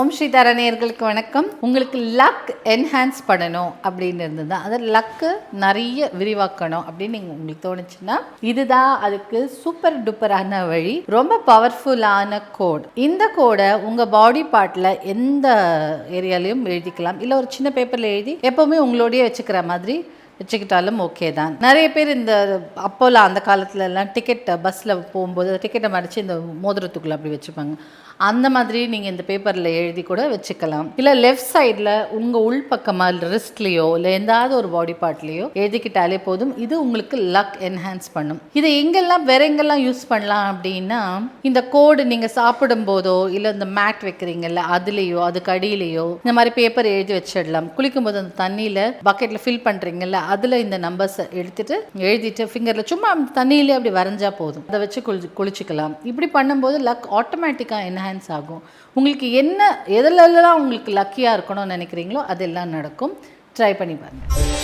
ஓம் ஸ்ரீ தரணியர்களுக்கு வணக்கம். உங்களுக்கு luck enhance பண்ணணும் அப்படின்னு இருந்தது, அதை லக்கு நிறைய விரிவாக்கணும் அப்படின்னு உங்களுக்கு தோணுச்சுன்னா இதுதான் அதுக்கு சூப்பர் டூப்பரான வழி. ரொம்ப பவர்ஃபுல்லான கோட். இந்த கோடை உங்கள் பாடி பார்ட்டில் எந்த ஏரியாலையும் எழுதிக்கலாம், இல்லை ஒரு சின்ன பேப்பரில் எழுதி எப்போவுமே உங்களோடய வச்சுக்கிற மாதிரி வச்சுக்கிட்டாலும் ஓகே தான். நிறைய பேர் இந்த அப்போல்லாம் அந்த காலத்துலலாம் டிக்கெட் பஸ்ஸில் போகும்போது டிக்கெட்டை மடித்து இந்த மோதிரத்துக்குள்ளே அப்படி வச்சுப்பாங்க. அந்த மாதிரி நீங்கள் இந்த பேப்பரில் எழுதி கூட வச்சுக்கலாம். இல்லை லெஃப்ட் சைடில் உங்கள் உள்பக்கமாக ரிஸ்ட்லேயோ இல்லை எந்தாவது ஒரு பாடி பார்ட்லேயோ எழுதிக்கிட்டாலே போதும். இது உங்களுக்கு லக் என்ஹான்ஸ் பண்ணும். இதை வேற எங்கெல்லாம் யூஸ் பண்ணலாம் அப்படின்னா, இந்த கோடு நீங்கள் சாப்பிடும் போதோ இல்லை இந்த மேட் வைக்கிறீங்கல்ல அதுலேயோ அதுக்கு அடியிலையோ இந்த மாதிரி பேப்பர் எழுதி வச்சிடலாம். குளிக்கும் போது அந்த தண்ணியில் பக்கெட்டில் ஃபில் பண்ணுறீங்கல்ல அதில் இந்த நம்பர்ஸை எழுதிட்டு ஃபிங்கரில் சும்மா தண்ணியிலே அப்படி வரைஞ்சா போதும். அதை வச்சு குளிச்சுக்கலாம். இப்படி பண்ணும்போது லக் ஆட்டோமேட்டிக்காக என்ஹான்ஸ் ஆகும். உங்களுக்கு எதெல்லாம் உங்களுக்கு லக்கியாக இருக்கணும்னு நினைக்கிறீங்களோ அதெல்லாம் நடக்கும். ட்ரை பண்ணி பாருங்கள்.